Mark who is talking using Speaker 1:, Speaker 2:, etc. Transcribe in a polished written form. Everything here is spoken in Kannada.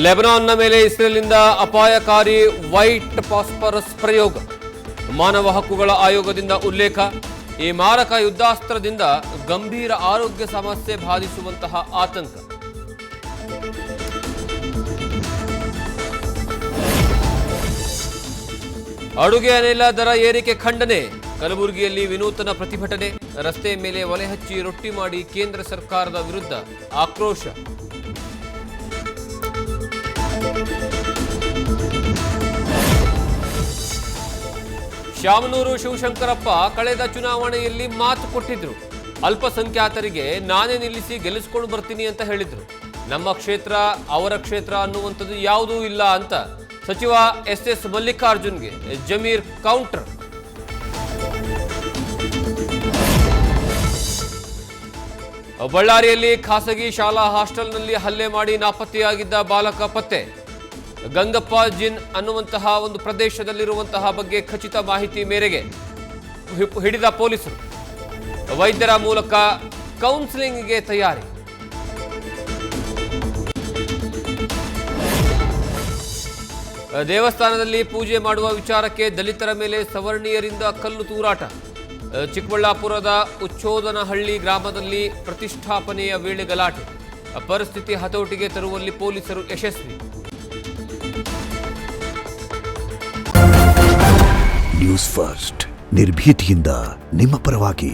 Speaker 1: ಲೆಬನಾನ್ನ ಮೇಲೆ ಇಸ್ರೇಲ್ನಿಂದ ಅಪಾಯಕಾರಿ ವೈಟ್ ಫಾಸ್ಫರಸ್ ಪ್ರಯೋಗ. ಮಾನವ ಹಕ್ಕುಗಳ ಆಯೋಗದಿಂದ ಉಲ್ಲೇಖ. ಈ ಮಾರಕ ಯುದ್ಧಾಸ್ತ್ರದಿಂದ ಗಂಭೀರ ಆರೋಗ್ಯ ಸಮಸ್ಯೆ ಬಾಧಿಸುವಂತಹ ಆತಂಕ. ಅಡುಗೆ ಅನಿಲ ದರ ಏರಿಕೆ ಖಂಡನೆ. ಕಲಬುರಗಿಯಲ್ಲಿ ವಿನೂತನ ಪ್ರತಿಭಟನೆ. ರಸ್ತೆ ಮೇಲೆ ಒಲೆ ಹಚ್ಚಿ ರೊಟ್ಟಿ ಮಾಡಿ ಕೇಂದ್ರ ಸರ್ಕಾರದ ವಿರುದ್ಧ ಆಕ್ರೋಶ. ಶಾಮನೂರು ಶಿವಶಂಕರಪ್ಪ ಕಳೆದ ಚುನಾವಣೆಯಲ್ಲಿ ಮಾತು ಕೊಟ್ಟಿದ್ರು. ಅಲ್ಪಸಂಖ್ಯಾತರಿಗೆ ನಾನೇ ನಿಲ್ಲಿಸಿ ಗೆಲ್ಲಿಸ್ಕೊಂಡು ಬರ್ತೀನಿ ಅಂತ ಹೇಳಿದ್ರು. ನಮ್ಮ ಕ್ಷೇತ್ರ ಅವರ ಕ್ಷೇತ್ರ ಅನ್ನುವಂಥದ್ದು ಯಾವುದೂ ಇಲ್ಲ ಅಂತ ಸಚಿವ ಎಸ್ ಮಲ್ಲಿಕಾರ್ಜುನ್ಗೆ ಜಮೀರ್ ಕೌಂಟರ್. ಬಳ್ಳಾರಿಯಲ್ಲಿ ಖಾಸಗಿ ಶಾಲಾ ಹಾಸ್ಟೆಲ್ನಲ್ಲಿ ಹಲ್ಲೆ ಮಾಡಿ ನಾಪತ್ತೆಯಾಗಿದ್ದ ಬಾಲಕ ಪತ್ತೆ. ಗಂಗಪ್ಪ ಜಿನ್ ಅನ್ನುವಂತಹ ಒಂದು ಪ್ರದೇಶದಲ್ಲಿರುವಂತಹ ಬಗ್ಗೆ ಖಚಿತ ಮಾಹಿತಿ ಮೇರೆಗೆ ಹಿಡಿದ ಪೊಲೀಸರು. ವೈದ್ಯರ ಮೂಲಕ ಕೌನ್ಸಿಲಿಂಗ್ಗೆ ತಯಾರಿ. ದೇವಸ್ಥಾನದಲ್ಲಿ ಪೂಜೆ ಮಾಡುವ ವಿಚಾರಕ್ಕೆ ದಲಿತರ ಮೇಲೆ ಸವರ್ಣೀಯರಿಂದ ಕಲ್ಲು ತೂರಾಟ. ಚಿಕ್ಕಬಳ್ಳಾಪುರದ ಉಚ್ಚೋದನಹಳ್ಳಿ ಗ್ರಾಮದಲ್ಲಿ ಪ್ರತಿಷ್ಠಾಪನೆಯ ವೇಳೆ ಗಲಾಟೆ. ಪರಿಸ್ಥಿತಿ ಹತೋಟಿಗೆ ತರುವಲ್ಲಿ ಪೊಲೀಸರು ಯಶಸ್ವಿ.
Speaker 2: ನ್ಯೂಸ್ ಫಸ್ಟ್ ನಿರ್ಭೀತಿಯಿಂದ ನಿಮ್ಮ ಪರವಾಗಿ.